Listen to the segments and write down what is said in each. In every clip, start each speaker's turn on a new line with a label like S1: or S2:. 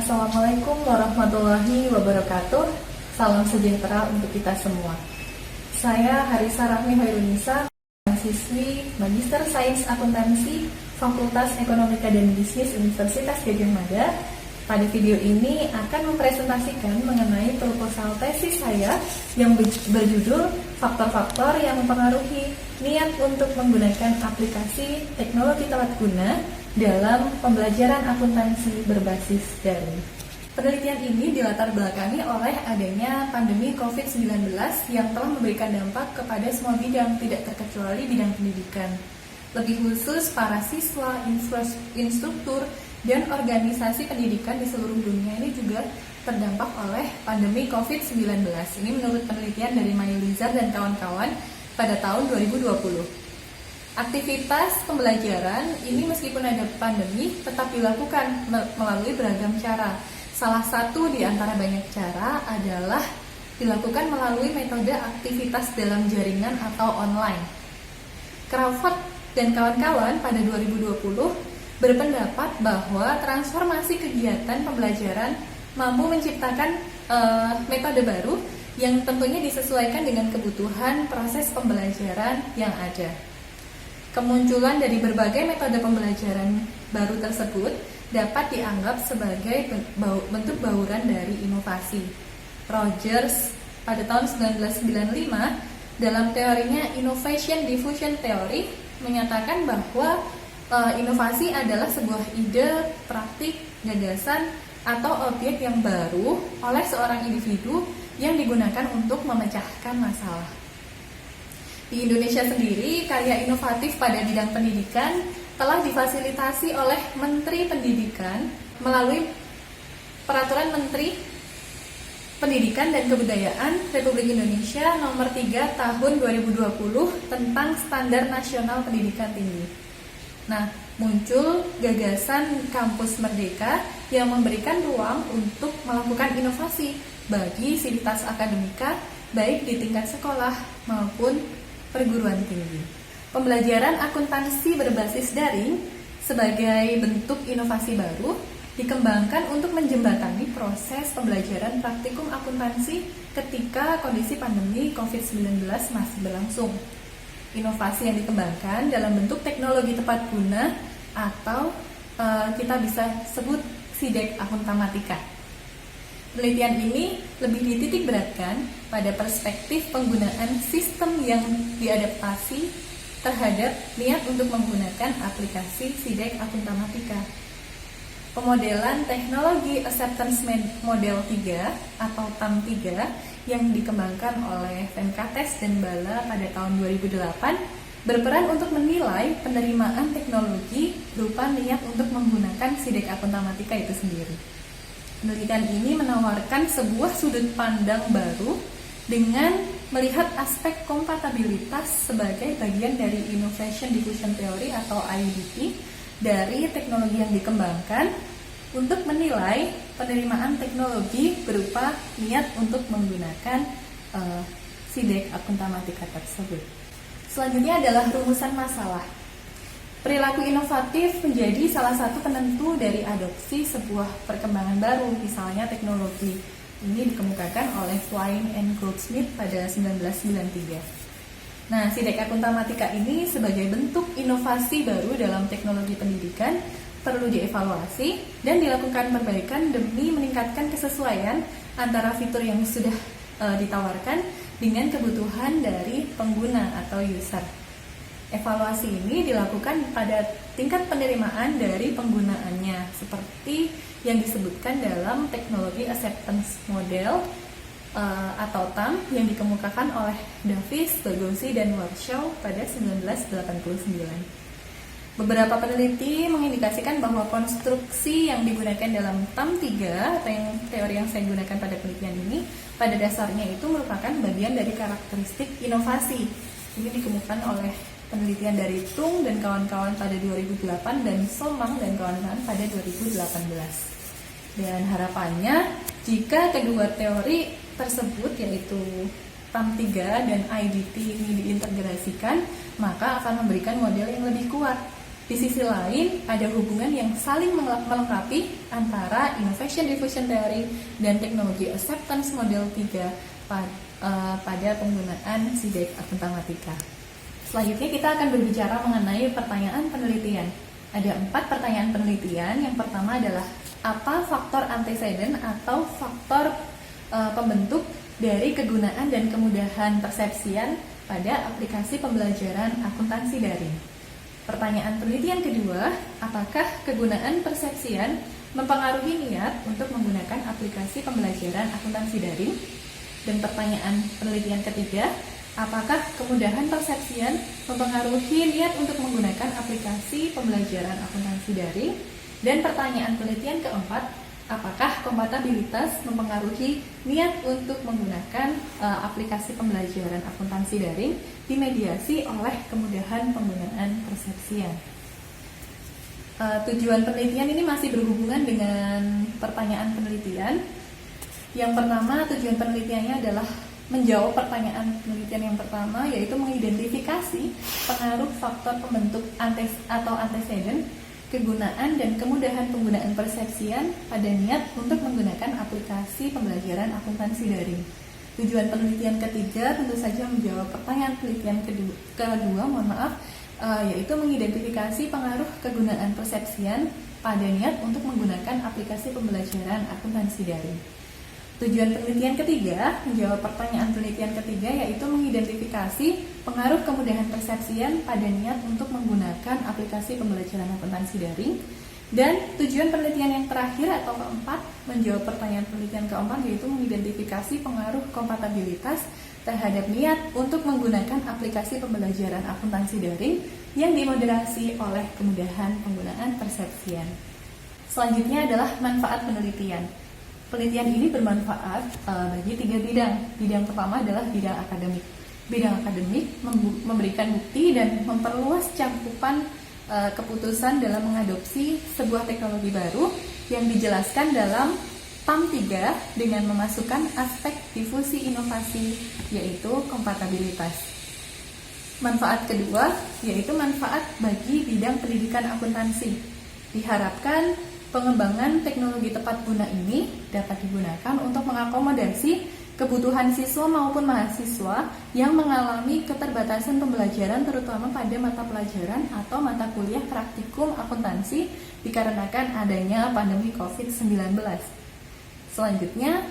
S1: Assalamualaikum warahmatullahi wabarakatuh. Salam sejahtera untuk kita semua. Saya Harisa Rahmi Hoirunisa, mahasiswi Magister Sains Akuntansi Fakultas Ekonomika dan Bisnis Universitas Gadjah Mada. Pada video ini akan mempresentasikan mengenai proposal tesis saya yang berjudul Faktor-faktor yang mempengaruhi niat untuk menggunakan aplikasi teknologi tepat guna dalam pembelajaran akuntansi berbasis daring. Penelitian ini dilatar belakangi oleh adanya pandemi COVID-19 yang telah memberikan dampak kepada semua bidang, tidak terkecuali bidang pendidikan. Lebih khusus, para siswa, instruktur, dan organisasi pendidikan di seluruh dunia ini juga terdampak oleh pandemi COVID-19. Ini menurut penelitian dari Mayulizar dan kawan-kawan pada tahun 2020. Aktivitas pembelajaran ini meskipun ada pandemi tetap dilakukan melalui beragam cara. Salah satu di antara banyak cara adalah dilakukan melalui metode aktivitas dalam jaringan atau online. Crawford dan kawan-kawan pada 2020 berpendapat bahwa transformasi kegiatan pembelajaran mampu menciptakan metode baru yang tentunya disesuaikan dengan kebutuhan proses pembelajaran yang ada. Kemunculan dari berbagai metode pembelajaran baru tersebut dapat dianggap sebagai bentuk bauran dari inovasi. Rogers pada tahun 1995 dalam teorinya Innovation Diffusion Theory menyatakan bahwa inovasi adalah sebuah ide, praktik, gagasan, atau objek yang baru oleh seorang individu yang digunakan untuk memecahkan masalah. Di Indonesia sendiri, karya inovatif pada bidang pendidikan telah difasilitasi oleh Menteri Pendidikan melalui Peraturan Menteri Pendidikan dan Kebudayaan Republik Indonesia Nomor 3 Tahun 2020 tentang Standar Nasional Pendidikan Tinggi. Nah, muncul gagasan Kampus Merdeka yang memberikan ruang untuk melakukan inovasi bagi sivitas akademika baik di tingkat sekolah maupun perguruan tinggi. Pembelajaran akuntansi berbasis daring sebagai bentuk inovasi baru dikembangkan untuk menjembatani proses pembelajaran praktikum akuntansi ketika kondisi pandemi COVID-19 masih berlangsung. Inovasi yang dikembangkan dalam bentuk teknologi tepat guna atau kita bisa sebut SIDEK Akuntamatika. Penelitian ini lebih dititik beratkan pada perspektif penggunaan sistem yang diadaptasi terhadap niat untuk menggunakan aplikasi SIDEK Akuntamatika. Pemodelan teknologi Acceptance Model 3 atau TAM 3 yang dikembangkan oleh Venkates dan Bala pada tahun 2008 berperan untuk menilai penerimaan teknologi berupa niat untuk menggunakan SIDEK Akuntamatika itu sendiri. Penelitian ini menawarkan sebuah sudut pandang baru dengan melihat aspek kompatibilitas sebagai bagian dari Innovation Diffusion Theory atau IDT dari teknologi yang dikembangkan untuk menilai penerimaan teknologi berupa niat untuk menggunakan SIDEK Akuntamatika tersebut. Selanjutnya adalah rumusan masalah. Perilaku inovatif menjadi salah satu penentu dari adopsi sebuah perkembangan baru, misalnya teknologi. Ini dikemukakan oleh Flynn and Goldsmith pada 1993. Nah, SIDEK Akuntamatika ini sebagai bentuk inovasi baru dalam teknologi pendidikan perlu dievaluasi dan dilakukan perbaikan demi meningkatkan kesesuaian antara fitur yang sudah ditawarkan dengan kebutuhan dari pengguna atau user. Evaluasi ini dilakukan pada tingkat penerimaan dari penggunaannya, seperti yang disebutkan dalam teknologi acceptance model atau TAM yang dikemukakan oleh Davis, Bergonzi, dan Warshaw pada 1989. Beberapa peneliti mengindikasikan bahwa konstruksi yang digunakan dalam TAM 3 atau yang teori yang saya gunakan pada penelitian ini pada dasarnya itu merupakan bagian dari karakteristik inovasi. Ini dikemukakan oleh penelitian dari Tung dan kawan-kawan pada 2008 dan Somang dan kawan-kawan pada 2018. Dan harapannya jika kedua teori tersebut yaitu TAM 3 dan IDT ini diintegrasikan, maka akan memberikan model yang lebih kuat Di sisi lain, ada hubungan yang saling melengkapi antara Innovation Diffusion Theory dan teknologi Acceptance Model 3 pada penggunaan SIDEC Akuntamatika. Selanjutnya kita akan berbicara mengenai pertanyaan penelitian. Ada 4 pertanyaan penelitian. Yang pertama adalah apa faktor antecedent atau faktor pembentuk dari kegunaan dan kemudahan persepsian pada aplikasi pembelajaran akuntansi daring. Pertanyaan penelitian kedua, apakah kegunaan persepsian mempengaruhi niat untuk menggunakan aplikasi pembelajaran akuntansi daring? Dan pertanyaan penelitian ketiga, apakah kemudahan persepsian mempengaruhi niat untuk menggunakan aplikasi pembelajaran akuntansi daring? Dan pertanyaan penelitian keempat, apakah kompatibilitas mempengaruhi niat untuk menggunakan aplikasi pembelajaran akuntansi daring dimediasi oleh kemudahan penggunaan persepsian. Tujuan penelitian ini masih berhubungan dengan pertanyaan penelitian. Yang pertama, tujuan penelitiannya adalah menjawab pertanyaan penelitian yang pertama, yaitu mengidentifikasi pengaruh faktor pembentuk antecedent, kegunaan dan kemudahan penggunaan persepsian pada niat untuk menggunakan aplikasi pembelajaran akuntansi daring. Tujuan penelitian ketiga tentu saja menjawab pertanyaan penelitian kedua, yaitu mengidentifikasi pengaruh kegunaan persepsian pada niat untuk menggunakan aplikasi pembelajaran akuntansi daring. Tujuan penelitian ketiga menjawab pertanyaan penelitian ketiga, yaitu mengidentifikasi pengaruh kemudahan persepsian pada niat untuk menggunakan aplikasi pembelajaran akuntansi daring. Dan tujuan penelitian yang terakhir atau keempat menjawab pertanyaan penelitian keempat, yaitu mengidentifikasi pengaruh kompatibilitas terhadap niat untuk menggunakan aplikasi pembelajaran akuntansi daring yang dimoderasi oleh kemudahan penggunaan persepsian. Selanjutnya adalah manfaat penelitian. Penelitian ini bermanfaat bagi 3 bidang. Bidang pertama adalah bidang akademik. Bidang akademik memberikan bukti dan memperluas cakupan keputusan dalam mengadopsi sebuah teknologi baru yang dijelaskan dalam PAM 3 dengan memasukkan aspek difusi inovasi, yaitu kompatibilitas. Manfaat kedua yaitu manfaat bagi bidang pendidikan akuntansi. Diharapkan pengembangan teknologi tepat guna ini dapat digunakan untuk mengakomodasi kebutuhan siswa maupun mahasiswa yang mengalami keterbatasan pembelajaran, terutama pada mata pelajaran atau mata kuliah praktikum akuntansi dikarenakan adanya pandemi COVID-19. Selanjutnya,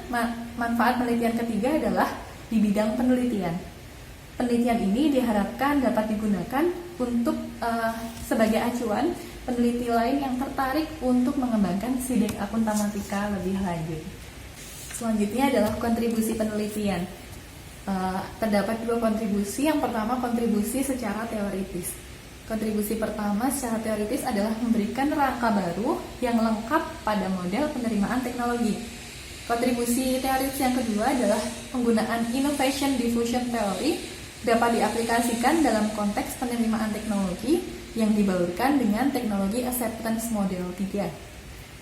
S1: manfaat penelitian ketiga adalah di bidang penelitian. Penelitian ini diharapkan dapat digunakan untuk sebagai acuan peneliti lain yang tertarik untuk mengembangkan SIDEC Akuntamatika lebih lanjut. Selanjutnya adalah kontribusi penelitian. Terdapat 2 kontribusi. Yang pertama, kontribusi secara teoritis. Kontribusi pertama secara teoritis adalah memberikan rangka baru yang lengkap pada model penerimaan teknologi. Kontribusi teoritis yang kedua adalah penggunaan Innovation Diffusion Theory dapat diaplikasikan dalam konteks penerimaan teknologi yang dibaurkan dengan teknologi Acceptance Model 3.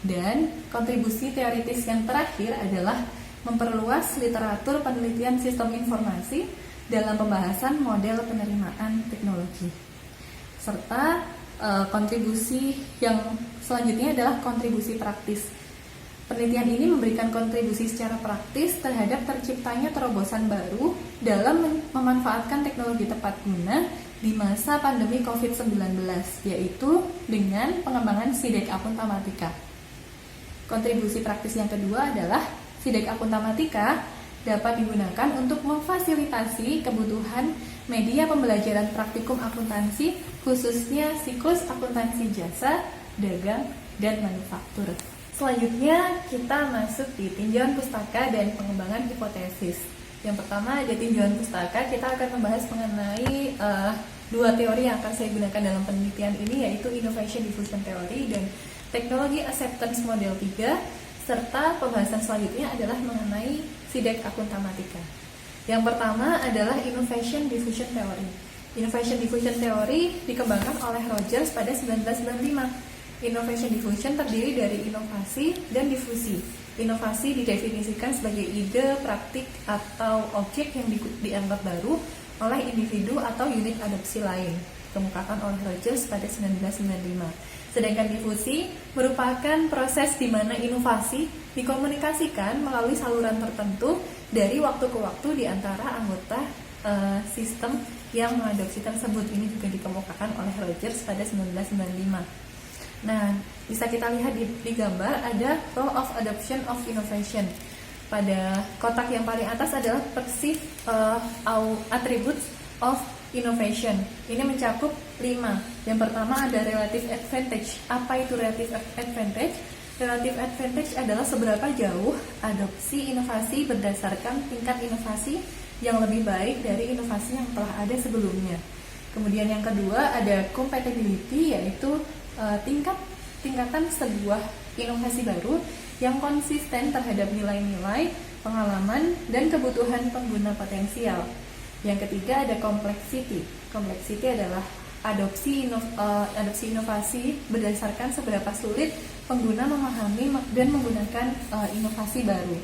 S1: Dan kontribusi teoritis yang terakhir adalah memperluas literatur penelitian sistem informasi dalam pembahasan model penerimaan teknologi. Serta kontribusi yang selanjutnya adalah kontribusi praktis. Penelitian ini memberikan kontribusi secara praktis terhadap terciptanya terobosan baru dalam memanfaatkan teknologi tepat guna di masa pandemi COVID-19, yaitu dengan pengembangan SIDEC Akuntamatika. Kontribusi praktis yang kedua adalah SIDEC Akuntamatika dapat digunakan untuk memfasilitasi kebutuhan media pembelajaran praktikum akuntansi, khususnya siklus akuntansi jasa, dagang, dan manufaktur. Selanjutnya kita masuk di tinjauan pustaka dan pengembangan hipotesis. Yang pertama ada tinjauan pustaka. Kita akan membahas mengenai 2 teori yang akan saya gunakan dalam penelitian ini, yaitu Innovation Diffusion Theory dan teknologi Acceptance Model 3, serta pembahasan selanjutnya adalah mengenai SIDEC Akuntamatika. Yang pertama adalah Innovation Diffusion Theory. Innovation Diffusion Theory dikembangkan oleh Rogers pada 1995. Innovation diffusion terdiri dari inovasi dan difusi. Inovasi didefinisikan sebagai ide, praktik, atau objek yang dianggap baru oleh individu atau unit adopsi lain, dikemukakan oleh Rogers pada 1995. Sedangkan difusi merupakan proses di mana inovasi dikomunikasikan melalui saluran tertentu dari waktu ke waktu di antara anggota sistem yang mengadopsi tersebut. Ini juga dikemukakan oleh Rogers pada 1995. Nah, bisa kita lihat di gambar ada role of adoption of innovation. Pada kotak yang paling atas adalah perceived attributes of innovation. Ini mencakup 5. Yang pertama ada relative advantage. Apa itu relative advantage? Relative advantage adalah seberapa jauh adopsi inovasi berdasarkan tingkat inovasi yang lebih baik dari inovasi yang telah ada sebelumnya. Kemudian yang kedua ada compatibility, yaitu tingkatan sebuah inovasi baru yang konsisten terhadap nilai-nilai, pengalaman, dan kebutuhan pengguna potensial. Yang ketiga ada complexity. Complexity adalah adopsi inovasi berdasarkan seberapa sulit pengguna memahami dan menggunakan inovasi baru.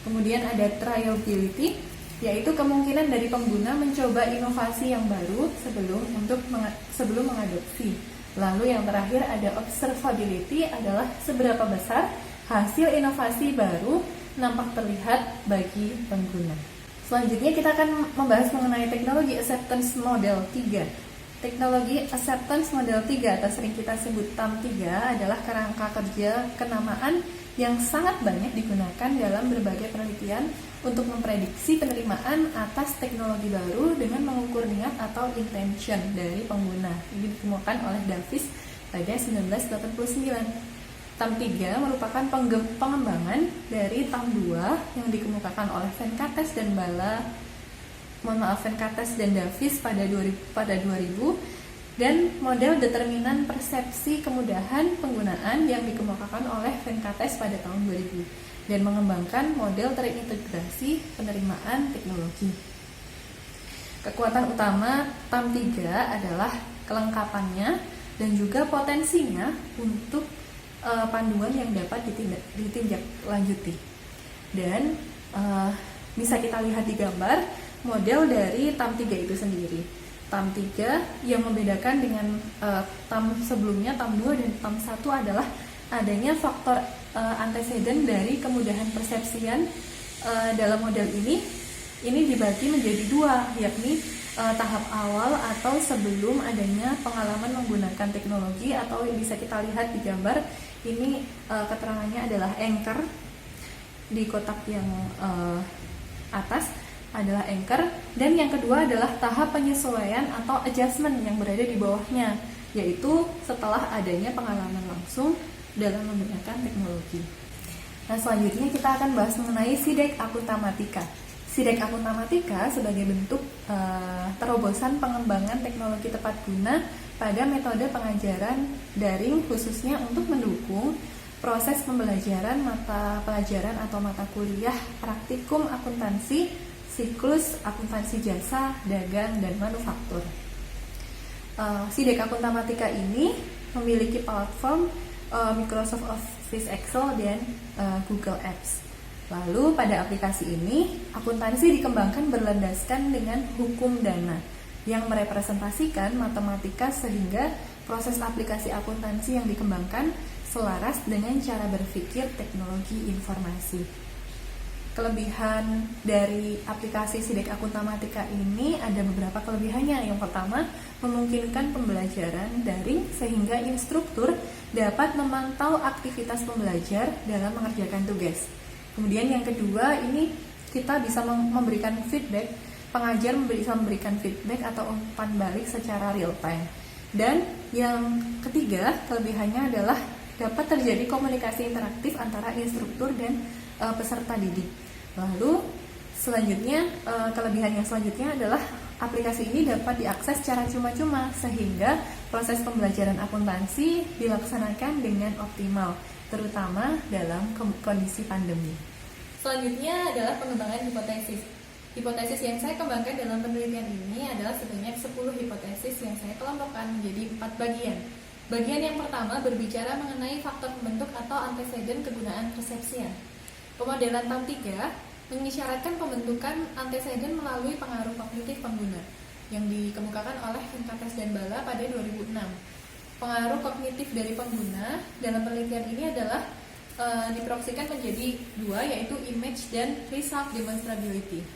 S1: Kemudian ada triability, yaitu kemungkinan dari pengguna mencoba inovasi yang baru sebelum mengadopsi. Lalu yang terakhir ada observability, adalah seberapa besar hasil inovasi baru nampak terlihat bagi pengguna. Selanjutnya kita akan membahas mengenai teknologi acceptance model 3. Teknologi acceptance model 3 atau sering kita sebut TAM3 adalah kerangka kerja kenamaan yang sangat banyak digunakan dalam berbagai penelitian untuk memprediksi penerimaan atas teknologi baru dengan mengukur niat atau intention dari pengguna. Ini ditemukan oleh Davis pada 1989. TAM3 merupakan pengembangan dari TAM2 yang dikemukakan oleh Venkatesh dan Venkatesh dan Davis pada 2000 dan model determinan persepsi kemudahan penggunaan yang dikemukakan oleh Venkatesh pada tahun 2000 dan mengembangkan model terintegrasi penerimaan teknologi. Kekuatan utama TAM3 adalah kelengkapannya dan juga potensinya untuk panduan yang dapat ditindaklanjuti. Dan bisa kita lihat di gambar model dari TAM3 itu sendiri. TAM3 yang membedakan dengan TAM sebelumnya, TAM2 dan TAM1 adalah adanya faktor antecedent dari kemudahan persepsian dalam model ini. Ini dibagi menjadi 2, yakni tahap awal atau sebelum adanya pengalaman menggunakan teknologi, atau bisa kita lihat di gambar ini keterangannya adalah anchor di kotak yang atas adalah anchor, dan yang kedua adalah tahap penyesuaian atau adjustment yang berada di bawahnya, yaitu setelah adanya pengalaman langsung dalam menggunakan teknologi. Nah, selanjutnya kita akan bahas mengenai SIDEC Akuntamatika. SIDEC Akuntamatika sebagai bentuk terobosan pengembangan teknologi tepat guna pada metode pengajaran daring, khususnya untuk mendukung proses pembelajaran mata pelajaran atau mata kuliah praktikum akuntansi, siklus akuntansi jasa, dagang, dan manufaktur. SIDEC Akuntamatika ini memiliki platform Microsoft Office Excel dan Google Apps. Lalu pada aplikasi ini, akuntansi dikembangkan berlandaskan dengan hukum dana yang merepresentasikan matematika sehingga proses aplikasi akuntansi yang dikembangkan selaras dengan cara berpikir teknologi informasi. Kelebihan dari aplikasi SIDEC Akuntamatika ini ada beberapa kelebihannya. Yang pertama, memungkinkan pembelajaran daring sehingga instruktur dapat memantau aktivitas pembelajar dalam mengerjakan tugas. Kemudian yang kedua, ini kita bisa memberikan feedback, pengajar bisa memberikan feedback atau umpan balik secara real time. Dan yang ketiga, kelebihannya adalah dapat terjadi komunikasi interaktif antara instruktur dan peserta didik. Lalu selanjutnya, kelebihan yang selanjutnya adalah aplikasi ini dapat diakses secara cuma-cuma sehingga proses pembelajaran akuntansi dilaksanakan dengan optimal, terutama dalam kondisi pandemi. Selanjutnya adalah pengembangan hipotesis. Hipotesis yang saya kembangkan dalam penelitian ini adalah sebanyak 10 hipotesis yang saya kelompokkan menjadi 4 bagian. Bagian yang pertama berbicara mengenai faktor pembentuk atau antecedent kegunaan persepsian. Pemodelan TAM3 mengisyaratkan pembentukan antecedent melalui pengaruh kognitif pengguna yang dikemukakan oleh Venkates dan Bala pada 2006. Pengaruh kognitif dari pengguna dalam penelitian ini adalah diproyeksikan menjadi dua, yaitu image dan result demonstrability.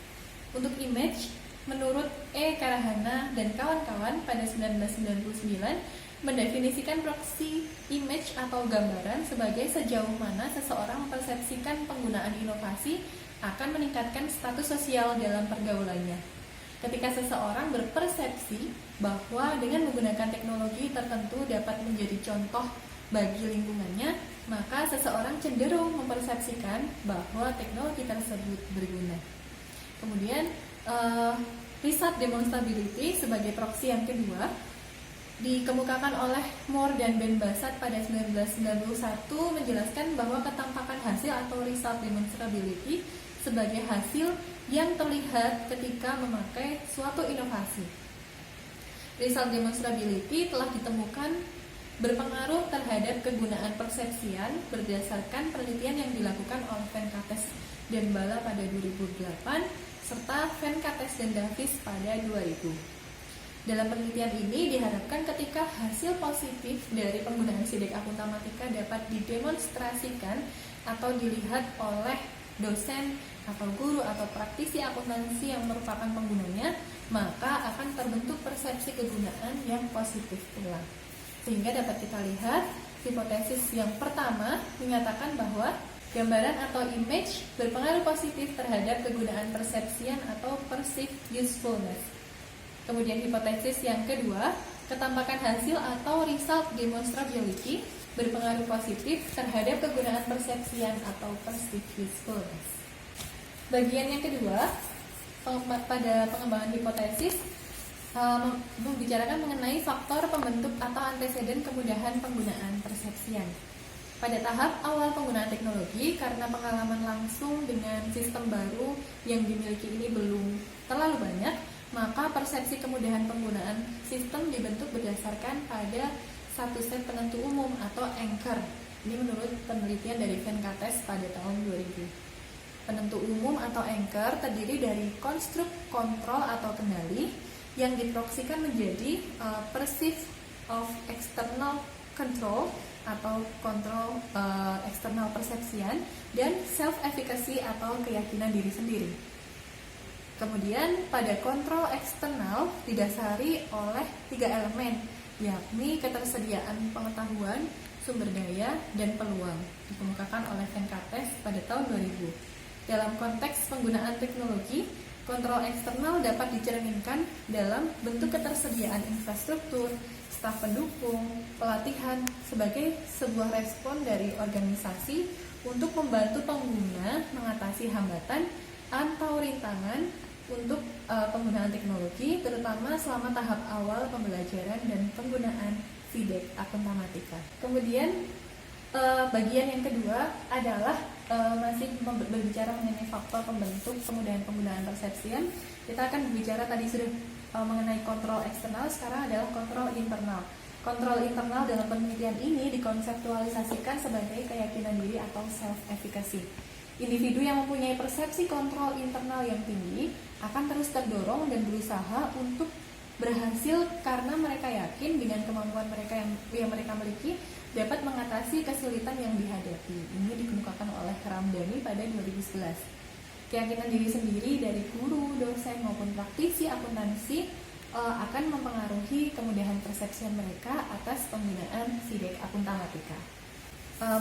S1: Untuk image, menurut E. Karahana dan kawan-kawan pada 1999 mendefinisikan proksi image atau gambaran sebagai sejauh mana seseorang mempersepsikan penggunaan inovasi akan meningkatkan status sosial dalam pergaulannya. Ketika seseorang berpersepsi bahwa dengan menggunakan teknologi tertentu dapat menjadi contoh bagi lingkungannya, maka seseorang cenderung mempersepsikan bahwa teknologi tersebut berguna. Kemudian, result demonstrability sebagai proksi yang kedua dikemukakan oleh Moore dan Ben Bassat pada 1991 menjelaskan bahwa ketampakan hasil atau result demonstrability sebagai hasil yang terlihat ketika memakai suatu inovasi. Result demonstrability telah ditemukan berpengaruh terhadap kegunaan persepsian berdasarkan penelitian yang dilakukan oleh Venkates dan Bala pada 2008 serta Venkates dan Davis pada 2000. Dalam penelitian ini diharapkan ketika hasil positif dari penggunaan SIDEC Akuntamatika dapat didemonstrasikan atau dilihat oleh dosen atau guru atau praktisi akuntansi yang merupakan penggunanya, maka akan terbentuk persepsi kegunaan yang positif pula. Sehingga dapat kita lihat, hipotesis yang pertama menyatakan bahwa gambaran atau image berpengaruh positif terhadap kegunaan persepsian atau perceived usefulness. Kemudian hipotesis yang kedua, ketampakan hasil atau result demonstrability berpengaruh positif terhadap kegunaan persepsian atau perceived usefulness. Bagian yang kedua, pada pengembangan hipotesis, membicarakan mengenai faktor pembentuk atau antecedent kemudahan penggunaan persepsian. Pada tahap awal penggunaan teknologi, karena pengalaman langsung dengan sistem baru yang dimiliki ini belum terlalu banyak, maka persepsi kemudahan penggunaan sistem dibentuk berdasarkan pada satu set penentu umum atau anchor. Ini menurut penelitian dari Venkates pada tahun 2000. Penentu umum atau anchor terdiri dari konstruk kontrol atau kendali yang diproyeksikan menjadi perceived of external control atau kontrol eksternal persepsian dan self-efficacy atau keyakinan diri sendiri. Kemudian pada kontrol eksternal didasari oleh 3 elemen, yakni ketersediaan pengetahuan, sumber daya, dan peluang, dikemukakan oleh Venkates pada tahun 2000. Dalam konteks penggunaan teknologi, kontrol eksternal dapat dicerminkan dalam bentuk ketersediaan infrastruktur, staf pendukung, pelatihan sebagai sebuah respon dari organisasi untuk membantu pengguna mengatasi hambatan atau rintangan untuk penggunaan teknologi, terutama selama tahap awal pembelajaran dan penggunaan SIDEC Akuntamatika. Kemudian bagian yang kedua adalah masih berbicara mengenai faktor pembentuk kemudahan penggunaan persepsian. Kita akan berbicara tadi sudah mengenai kontrol eksternal, sekarang adalah kontrol internal. Kontrol internal dalam penelitian ini dikonseptualisasikan sebagai keyakinan diri atau self-efficacy. Individu yang mempunyai persepsi kontrol internal yang tinggi akan terus terdorong dan berusaha untuk berhasil karena mereka yakin dengan kemampuan mereka yang mereka miliki dapat mengatasi kesulitan yang dihadapi. Ini dikemukakan oleh Ramdhani pada 2011. Keyakinan diri sendiri dari guru, dosen maupun praktisi akuntansi akan mempengaruhi kemudahan persepsi mereka atas penggunaan SIDEC Akuntamatika.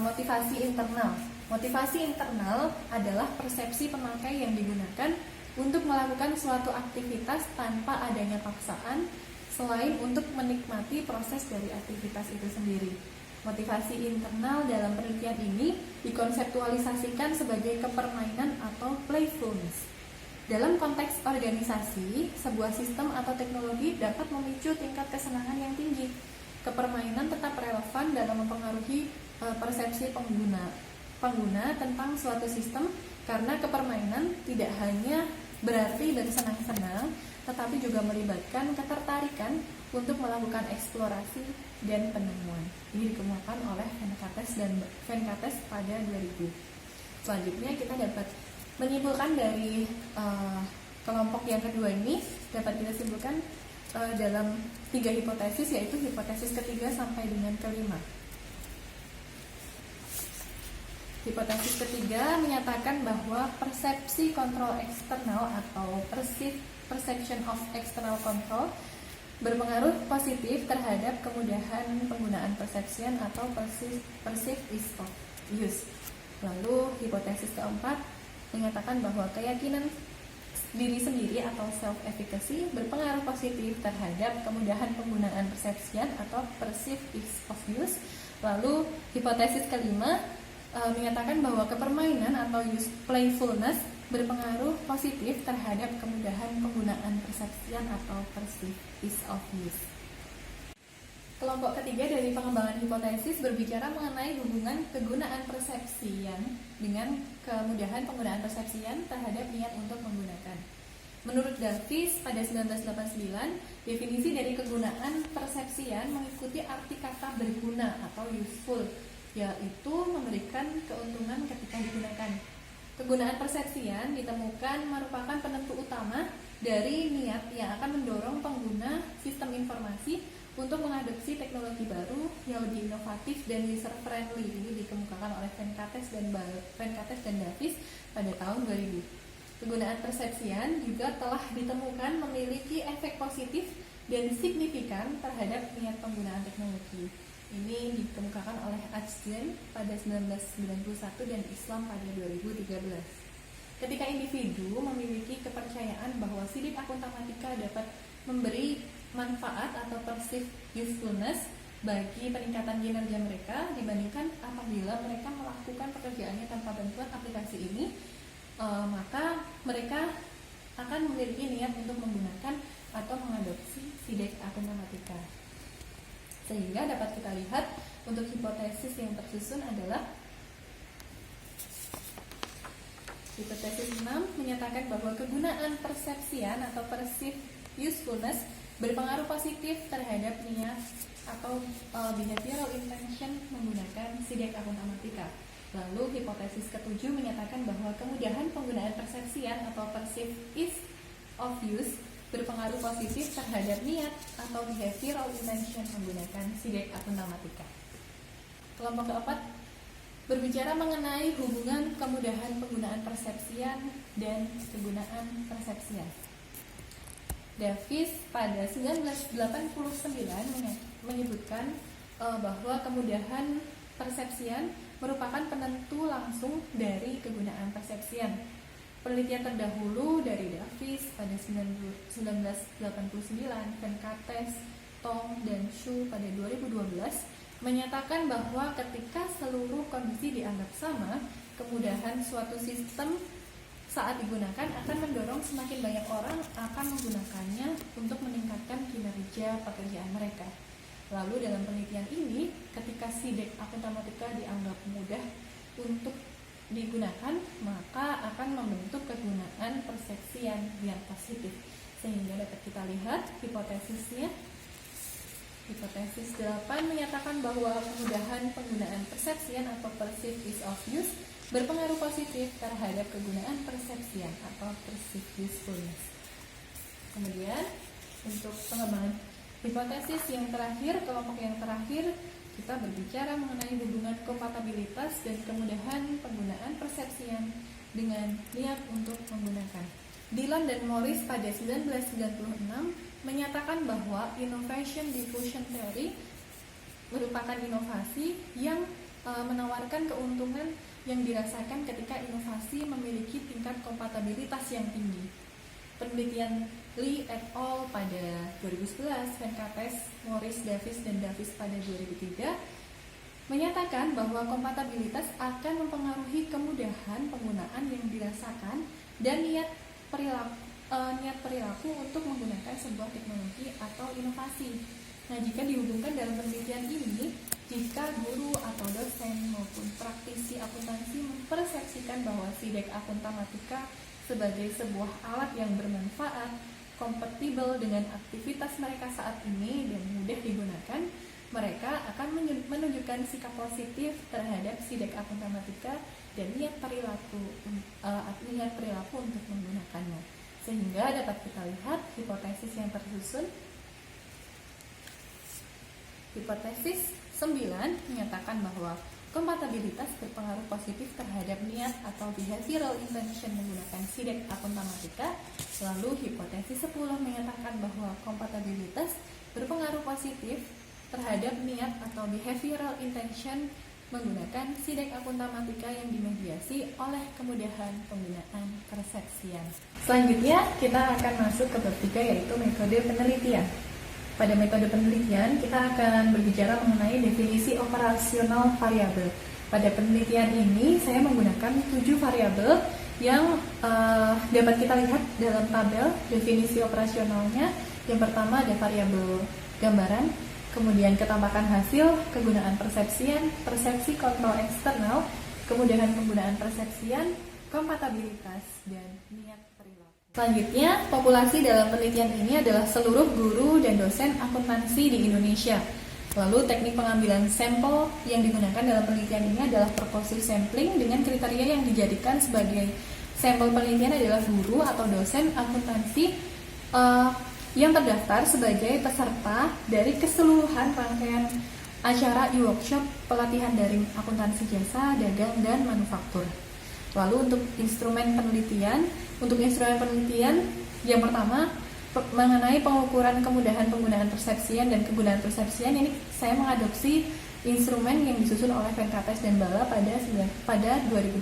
S1: Motivasi internal. Motivasi internal adalah persepsi pemakai yang digunakan untuk melakukan suatu aktivitas tanpa adanya paksaan, selain untuk menikmati proses dari aktivitas itu sendiri. Motivasi internal dalam penelitian ini dikonseptualisasikan sebagai kepermainan atau playfulness. Dalam konteks organisasi, sebuah sistem atau teknologi dapat memicu tingkat kesenangan yang tinggi. Kepermainan tetap relevan dalam mempengaruhi persepsi pengguna tentang suatu sistem, karena kepermainan tidak hanya berarti bersenang-senang, tetapi juga melibatkan ketertarikan untuk melakukan eksplorasi dan penemuan. Ini dikemukakan oleh Venkates pada 2000. Selanjutnya kita dapat Menyimpulkan dari kelompok yang kedua ini dapat kita simpulkan dalam 3 hipotesis, yaitu hipotesis ketiga sampai dengan kelima. Hipotesis ketiga menyatakan bahwa persepsi kontrol eksternal atau perception of external control berpengaruh positif terhadap kemudahan penggunaan perception atau perceived ease of use. Lalu hipotesis keempat menyatakan bahwa keyakinan diri sendiri atau self-efficacy berpengaruh positif terhadap kemudahan penggunaan perception atau perceived ease of use. Lalu hipotesis kelima menyatakan bahwa kepermainan atau playfulness berpengaruh positif terhadap kemudahan penggunaan perception atau perceived ease of use. Kelompok ketiga dari pengembangan hipotesis berbicara mengenai hubungan kegunaan persepsian dengan kemudahan penggunaan persepsian terhadap niat untuk menggunakan. Menurut Davis pada 1989, definisi dari kegunaan persepsian mengikuti arti kata berguna atau useful, yaitu memberikan keuntungan ketika digunakan. Kegunaan persepsian ditemukan merupakan penentu utama dari niat yang akan mendorong pengguna sistem informasi untuk mengadopsi teknologi baru yang lebih inovatif dan user-friendly. Ini dikemukakan oleh Venkatesh dan Davis pada tahun 2000. Kegunaan persepsian juga telah ditemukan memiliki efek positif dan signifikan terhadap niat penggunaan teknologi. Ini dikemukakan oleh Ashton pada 1991 dan Islam pada 2013. Ketika individu memiliki kepercayaan bahwa sidik akuntamatika dapat memberi manfaat atau perceived usefulness bagi peningkatan kinerja mereka dibandingkan apabila mereka melakukan pekerjaannya tanpa bantuan aplikasi ini, maka mereka akan memiliki niat untuk menggunakan atau mengadopsi sidik akuntamatika. Sehingga dapat kita lihat untuk hipotesis yang tersusun adalah hipotesis 6 menyatakan bahwa kegunaan persepsian atau perceived usefulness berpengaruh positif terhadap niat atau behavioral intention menggunakan sidik akuntamatika. Lalu hipotesis ke-7 menyatakan bahwa kemudahan penggunaan persepsian atau perceived ease of use berpengaruh positif terhadap niat atau behavioral intention menggunakan sidik akuntamatika. Kelompok keempat berbicara mengenai hubungan kemudahan penggunaan persepsian dan kegunaan persepsian. Davis pada 1989 menyebutkan bahwa kemudahan persepsian merupakan penentu langsung dari kegunaan persepsian. Penelitian terdahulu dari Davis pada 1989, Venkatesh, Tong, dan Shu pada 2012 menyatakan bahwa ketika seluruh kondisi dianggap sama, kemudahan suatu sistem saat digunakan akan mendorong semakin banyak orang akan menggunakannya untuk meningkatkan kinerja pekerjaan mereka. Lalu dalam penelitian ini, ketika sidik akuntamatika dianggap mudah untuk digunakan, maka akan membentuk kegunaan persepsian yang positif. Sehingga dapat kita lihat hipotesisnya. Hipotesis 8 menyatakan bahwa kemudahan penggunaan persepsian atau perceived ease of use berpengaruh positif terhadap kegunaan persepsian atau perceived usefulness. Kemudian untuk pengembangan hipotesis yang terakhir, kelompok yang terakhir, kita berbicara mengenai hubungan kompatibilitas dan kemudahan penggunaan persepsian dengan niat untuk menggunakan. Dillon dan Morris pada 1996 menyatakan bahwa innovation diffusion theory merupakan inovasi yang menawarkan keuntungan yang dirasakan ketika inovasi memiliki tingkat kompatibilitas yang tinggi. Penelitian Lee et al. Pada 2011, Venkatesh, Morris, Davis, dan Davis pada 2003 menyatakan bahwa kompatibilitas akan mempengaruhi kemudahan penggunaan yang dirasakan dan niat perilaku untuk menggunakan sebuah teknologi atau inovasi. Nah, jika dihubungkan dalam penelitian ini, jika guru atau dosen maupun praktisi akuntansi mempersepsikan bahwa sidik akuntamatika sebagai sebuah alat yang bermanfaat, kompatibel dengan aktivitas mereka saat ini dan mudah digunakan, mereka akan menunjukkan sikap positif terhadap sidik akuntamatika dan niat perilaku untuk menggunakannya. Sehingga dapat kita lihat hipotesis yang tersusun. Hipotesis 9 menyatakan bahwa kompatibilitas berpengaruh positif terhadap niat atau behavioral intention menggunakan SIDEC Akuntamatika. Lalu hipotesis 10 menyatakan bahwa kompatibilitas berpengaruh positif terhadap niat atau behavioral intention menggunakan SIDEC Akuntamatika yang dimediasi oleh kemudahan penggunaan persepsian. Selanjutnya kita akan masuk ke bab 3, yaitu metode penelitian. Pada metode penelitian, kita akan berbicara mengenai definisi operasional variabel. Pada penelitian ini, saya menggunakan 7 variabel yang dapat kita lihat dalam tabel definisi operasionalnya. Yang pertama ada variabel gambaran, kemudian ketampakan hasil, kegunaan persepsian, persepsi kontrol eksternal, kemudahan penggunaan persepsian, kompatibilitas, dan niat perilaku. Selanjutnya, populasi dalam penelitian ini adalah seluruh guru dan dosen akuntansi di Indonesia. Lalu teknik pengambilan sampel yang digunakan dalam penelitian ini adalah purposive sampling dengan kriteria yang dijadikan sebagai sampel penelitian adalah guru atau dosen akuntansi yang terdaftar sebagai peserta dari keseluruhan rangkaian acara e-workshop pelatihan daring akuntansi jasa, dagang, dan manufaktur. Lalu untuk instrumen penelitian yang pertama mengenai pengukuran kemudahan penggunaan persepsian dan kegunaan persepsian, ini saya mengadopsi instrumen yang disusun oleh Venkates dan Bala pada 2008.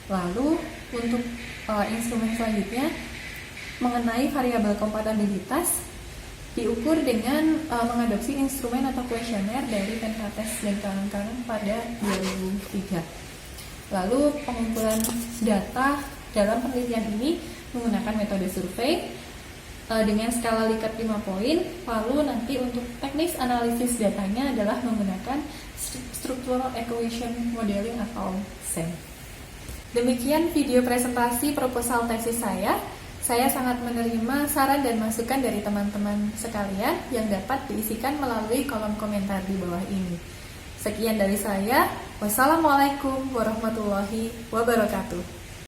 S1: Lalu untuk instrumen selanjutnya mengenai variabel kompatibilitas diukur dengan mengadopsi instrumen atau kuesioner dari Venkates dan kawan-kawan pada 2003. Lalu pengumpulan data dalam penelitian ini menggunakan metode survei dengan skala Likert 5 poin. Lalu nanti untuk teknis analisis datanya adalah menggunakan Structural Equation Modeling atau SEM. Demikian video presentasi proposal tesis saya. Saya sangat menerima saran dan masukan dari teman-teman sekalian yang dapat diisikan melalui kolom komentar di bawah ini. Sekian dari saya. Wassalamualaikum warahmatullahi wabarakatuh.